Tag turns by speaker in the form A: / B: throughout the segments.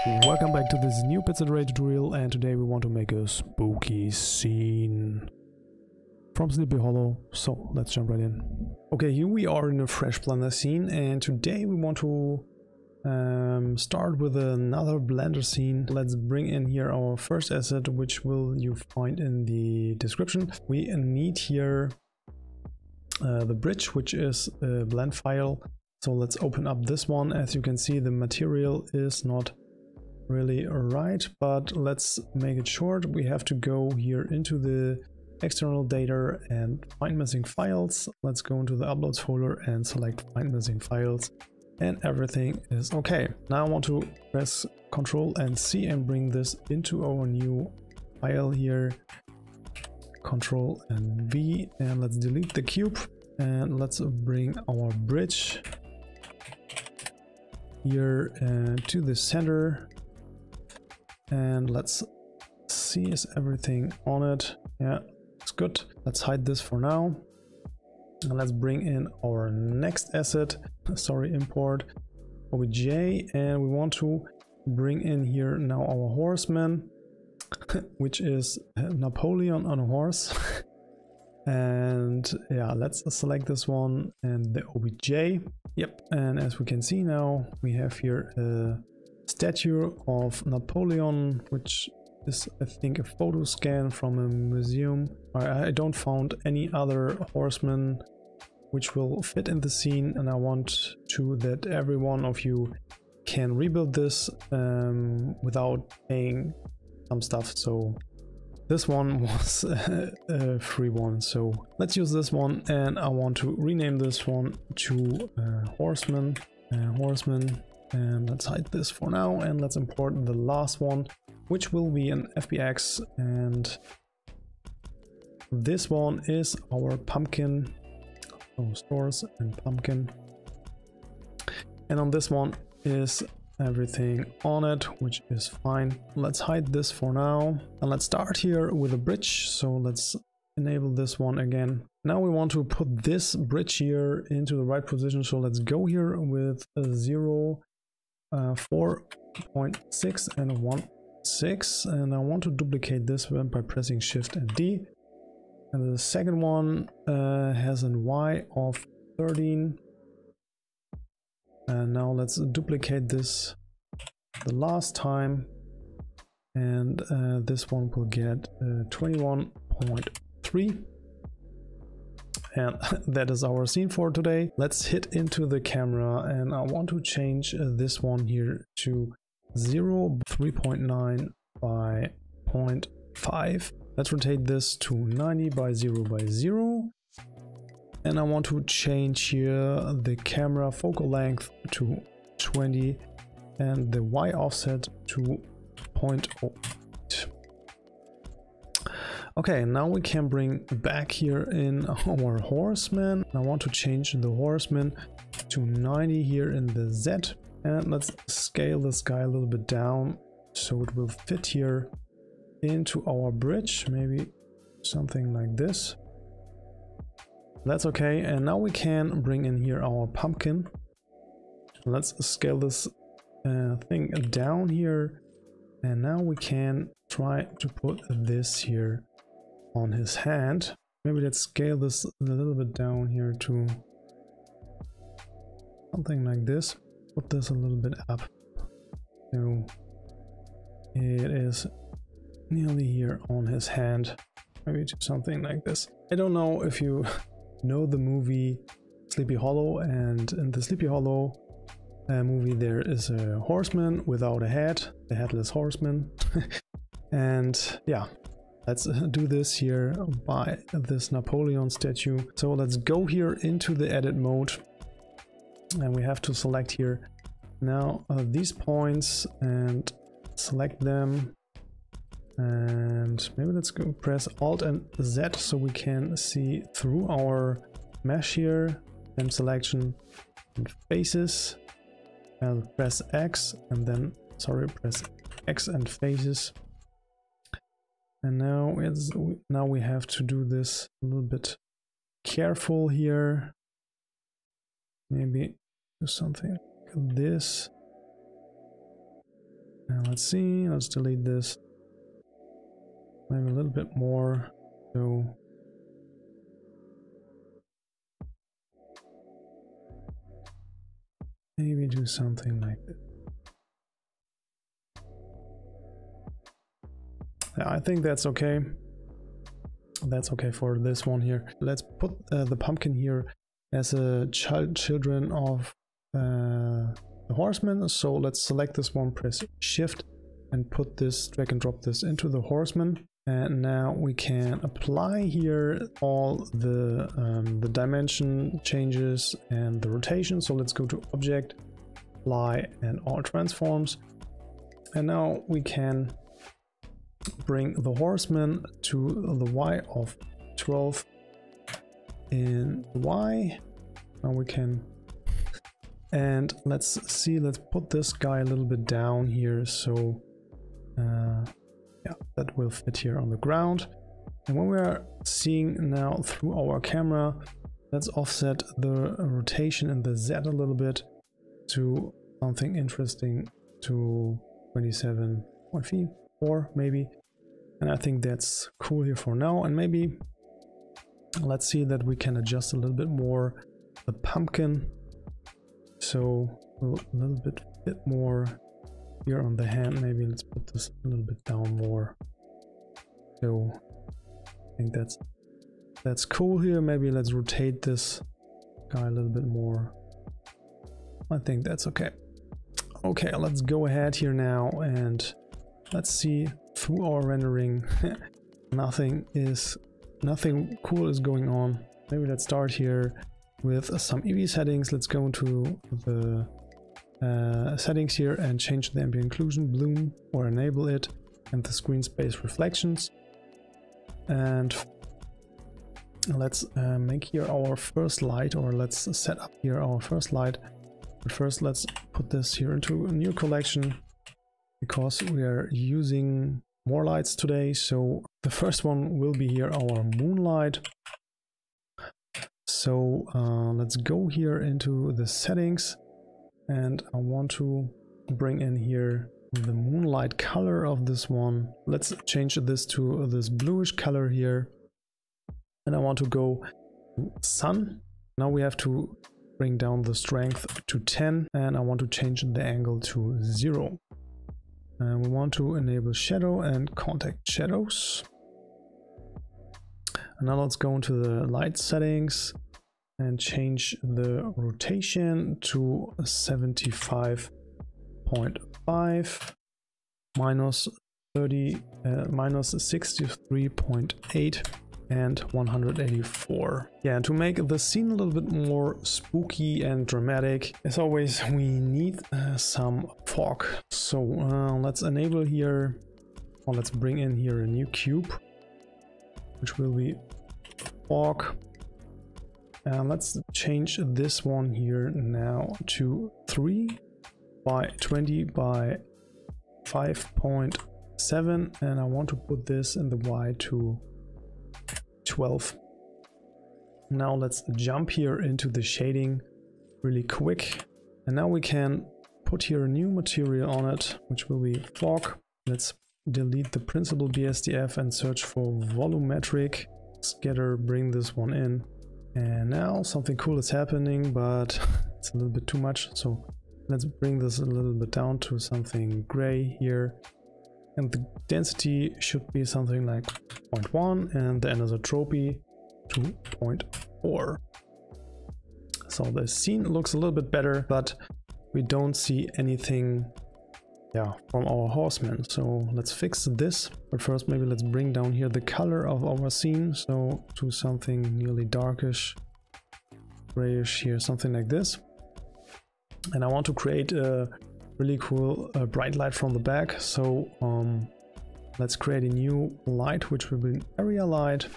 A: Welcome back to this new Pizza Array tutorial, and today we want to make a spooky scene from Sleepy Hollow. So let's jump right in. Okay, here we are in a fresh Blender scene, and today we want to start with another Blender scene. Let's bring in here our first asset, which you find in the description. We need here the bridge, which is a blend file. So let's open up this one. As you can see, the material is not really right, but let's make it short. We have to go here into the external data and find missing files. Let's go into the uploads folder and select find missing files, and everything is okay. Now I want to press Ctrl and C and bring this into our new file here. Ctrl and V, and let's delete the cube, and let's bring our bridge here to the center. And let's see, is everything on it? Yeah, it's good. Let's hide this for now. And let's bring in our next asset, import obj, and we want to bring in here now our Horseman, which is Napoleon on a horse. And yeah, let's select this one and the obj. Yep, and as we can see now, we have here a statue of Napoleon, which is, I think, a photo scan from a museum. I don't found any other horseman which will fit in the scene, and I want to that every one of you can rebuild this without paying some stuff. So this one was a free one, so let's use this one, and I want to rename this one to Horseman. And let's hide this for now, and let's import the last one, which will be an FBX, and this one is our pumpkin. So stores and pumpkin, and on this one is everything on it, which is fine. Let's hide this for now, and let's start here with a bridge. So let's enable this one again. Now we want to put this bridge here into the right position, so let's go here with a 0, 4.6 and 1.6, and I want to duplicate this one by pressing Shift and D. And the second one has an Y of 13. And now let's duplicate this the last time, and this one will get 21.3. And that is our scene for today. Let's hit into the camera, and I want to change this one here to 0, 3.9 by 0.5. Let's rotate this to 90 by 0 by 0. And I want to change here the camera focal length to 20 and the Y offset to 0.08. Okay, now we can bring back here in our Horseman. I want to change the Horseman to 90 here in the Z. And let's scale this guy a little bit down so it will fit here into our bridge. Maybe something like this. That's okay. And now we can bring in here our pumpkin. Let's scale this thing down here. And now we can try to put this here on his hand. Maybe let's scale this a little bit down here to something like this. Put this a little bit up. So it is nearly here on his hand. Maybe to something like this. I don't know if you know the movie Sleepy Hollow, and in the Sleepy Hollow movie there is a horseman without a head, the headless horseman. And yeah, let's do this here by this Napoleon statue. So let's go here into the edit mode, and we have to select here now these points and select them. And maybe let's go press Alt and Z so we can see through our mesh here, and selection and faces, and press X, and then press X and faces. And now we have to do this a little bit careful here. Maybe do something like this. Let's see, let's delete this. Maybe a little bit more. So maybe do something like this. Yeah, I think that's okay. That's okay for this one here. Let's put the pumpkin here as a children of the Horseman. So let's select this one, press Shift, and put this, drag and drop this into the Horseman. And now we can apply here all the dimension changes and the rotation. So let's go to Object, Apply, and All Transforms. And now we can bring the Horseman to the Y of 12 in Y. Now we can, and let's see, let's put this guy a little bit down here. So yeah, that will fit here on the ground. And when we are seeing now through our camera, let's offset the rotation in the Z a little bit to something interesting, to 27.4 maybe. And I think that's cool here for now. And maybe let's see that we can adjust a little bit more the pumpkin. So a little bit more here on the hand. Maybe let's put this a little bit down more. So I think that's cool here. Maybe let's rotate this guy a little bit more. I think that's okay. Okay, let's go ahead here now and let's see through our rendering. nothing cool is going on. Maybe let's start here with some Eevee settings. Let's go into the settings here and change the ambient occlusion, bloom, or enable it, and the screen space reflections. And let's make here our first light, or let's set up here our first light. But first let's put this here into a new collection, because we are using more lights today. So the first one will be here our moonlight. So let's go here into the settings, and I want to bring in here the moonlight color of this one. Let's change this to this bluish color here, and I want to go sun. Now we have to bring down the strength to 10, and I want to change the angle to 0. And we want to enable shadow and contact shadows. And now let's go into the light settings and change the rotation to 75.5, minus 63.8, and 184. Yeah, and to make the scene a little bit more spooky and dramatic, as always, we need some fog. So let's enable here, or let's bring in here a new cube, which will be fog. And let's change this one here now to 3 by 20 by 5.7, and I want to put this in the Y to 12. Now let's jump here into the shading really quick, and now we can put here a new material on it, which will be fog. Let's delete the principal BSDF and search for volumetric scatter, bring this one in, and now something cool is happening, but it's a little bit too much. So let's bring this a little bit down to something gray here. And the density should be something like 0.1, and the anisotropy to 0.4. So the scene looks a little bit better, but we don't see anything, yeah, from our Horseman. So let's fix this. But first, maybe let's bring down here the color of our scene. So to something nearly darkish, grayish here, something like this. And I want to create a really cool bright light from the back. So let's create a new light, which will be an area light.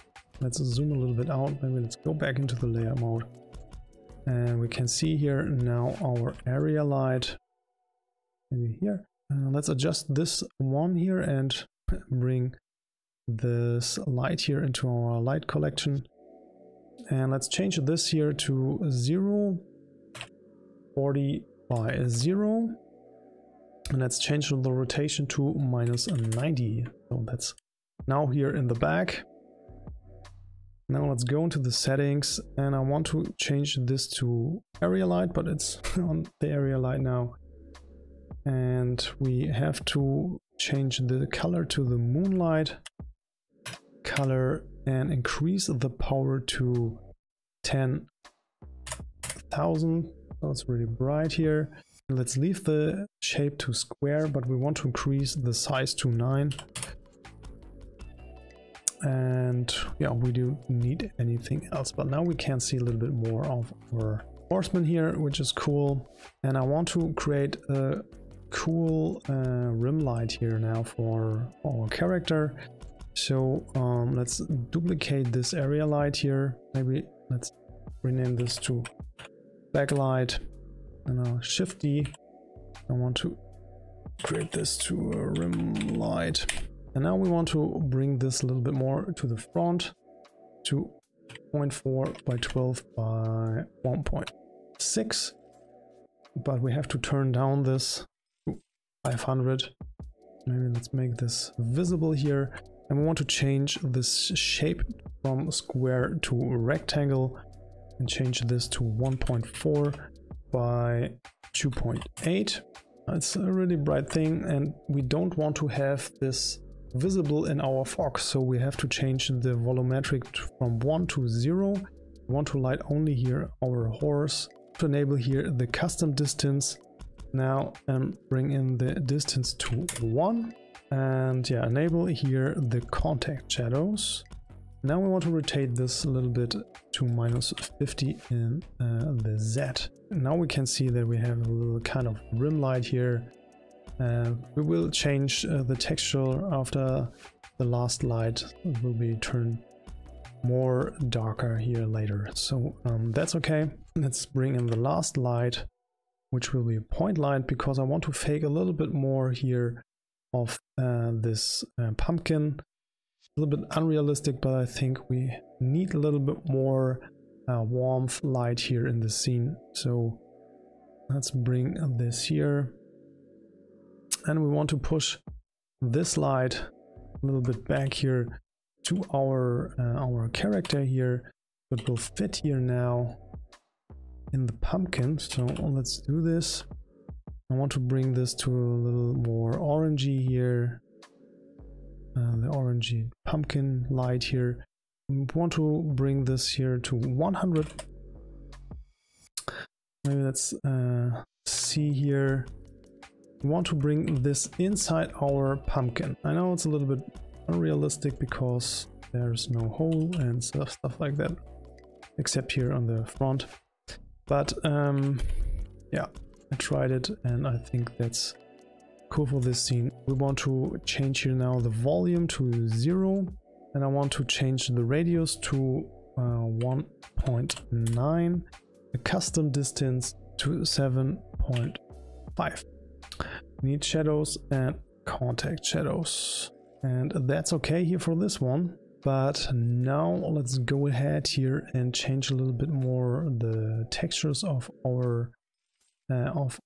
A: Let's zoom a little bit out. Maybe let's go back into the layer mode, and we can see here now our area light. Maybe here. Let's adjust this one here and bring this light here into our light collection. And let's change this here to 0, 40 by 0. And let's change the rotation to -90. So that's now here in the back. Now let's go into the settings, and I want to change this to area light, but it's on the area light now. And we have to change the color to the moonlight color and increase the power to 10,000. So it's really bright here. Let's leave the shape to square, but we want to increase the size to 9. And yeah, we don't need anything else, but now we can see a little bit more of our horseman here, which is cool. And I want to create a cool rim light here now for our character. So let's duplicate this area light here. Maybe let's rename this to backlight, and I'll Shift D. I want to create this to a rim light. And now we want to bring this a little bit more to the front to 0.4 by 12 by 1.6. But we have to turn down this to 500. Maybe let's make this visible here. And we want to change this shape from square to rectangle and change this to 1.4 by 2.8. It's a really bright thing, and we don't want to have this visible in our fog, so we have to change the volumetric from 1 to 0. We want to light only here our horse. To enable here the custom distance now, and bring in the distance to 1. And yeah, enable here the contact shadows. Now we want to rotate this a little bit to -50 in the Z. Now we can see that we have a little kind of rim light here. We will change the texture after the last light. It will be turned more darker here later. So that's okay. Let's bring in the last light, which will be a point light, because I want to fake a little bit more here of this pumpkin. A little bit unrealistic, but I think we need a little bit more warmth light here in the scene. So let's bring this here, and we want to push this light a little bit back here to our character here. It will fit here now in the pumpkin. So let's do this. I want to bring this to a little more orangey here. The orangey pumpkin light here. We want to bring this here to 100. Maybe let's see here. We want to bring this inside our pumpkin. I know it's a little bit unrealistic because there's no hole and stuff like that, except here on the front. But yeah, I tried it and I think that's cool for this scene. We want to change here now the volume to 0, and I want to change the radius to 1.9, the custom distance to 7.5. We need shadows and contact shadows, and that's okay here for this one. But now let's go ahead here and change a little bit more the textures of our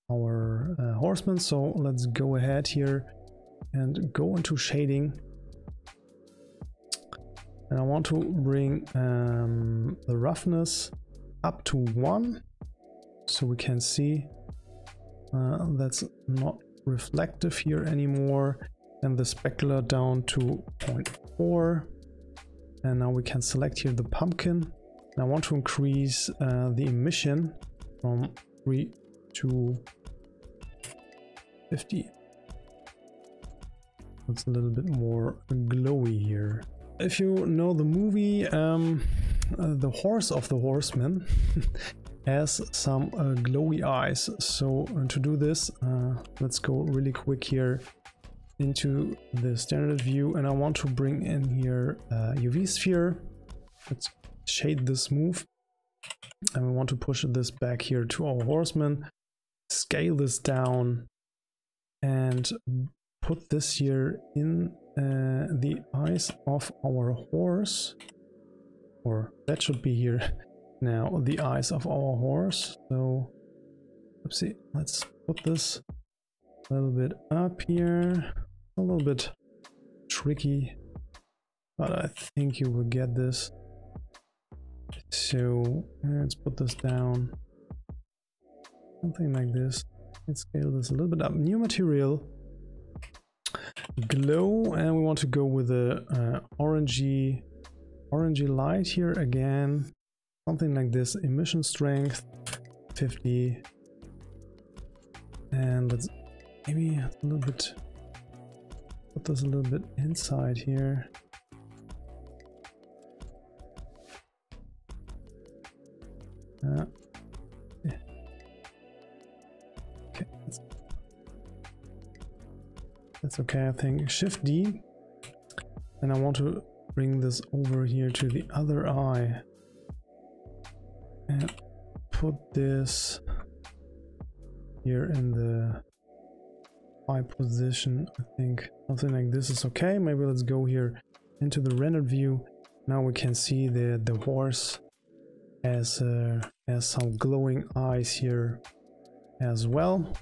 A: horseman. So let's go ahead here and go into shading, and I want to bring the roughness up to 1, so we can see that's not reflective here anymore, and the specular down to 0.4. And now we can select here the pumpkin, and I want to increase the emission from 3 to 50. It's a little bit more glowy here. If you know the movie, the horse of the horseman has some glowy eyes. So to do this, let's go really quick here into the standard view, and I want to bring in here UV sphere. Let's shade this move, and we want to push this back here to our horseman, scale this down, and put this here in the eyes of our horse, or that should be here now, the eyes of our horse. So let's put this A little bit up here, a little bit tricky, but I think you will get this. So let's put this down, something like this. Let's scale this a little bit up. New material, glow, and we want to go with a orangey light here again, something like this. Emission strength 50, and let's maybe a little bit, put this a little bit inside here. Yeah. Okay, that's okay, I think. Shift D, and I want to bring this over here to the other eye and put this here in the eye position. I think something like this is okay. Maybe let's go here into the rendered view. Now we can see the horse has some glowing eyes here as well.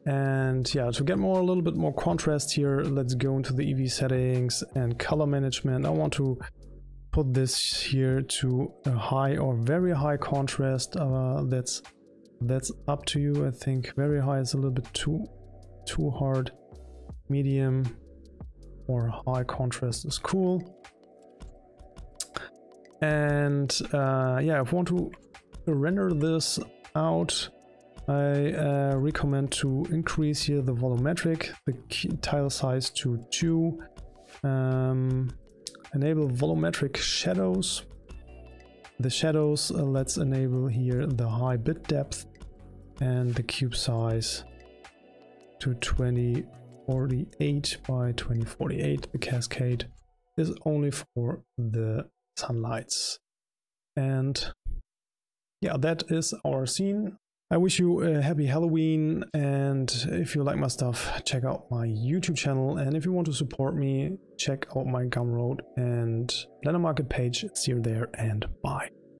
A: And yeah, to get a little bit more contrast here, let's go into the Eevee settings and color management. I want to put this here to a high or very high contrast. That's up to you. I think very high is a little bit too hard. Medium or high contrast is cool. And yeah, if I want to render this out, I recommend to increase here the volumetric, the tile size to 2, enable volumetric shadows. The shadows, let's enable here the high bit depth and the cube size to 2048 by 2048. The cascade is only for the sunlights. And yeah, that is our scene. I wish you a happy Halloween, and if you like my stuff, check out my YouTube channel, and if you want to support me, check out my Gumroad and Blender Market page. See you there, and bye.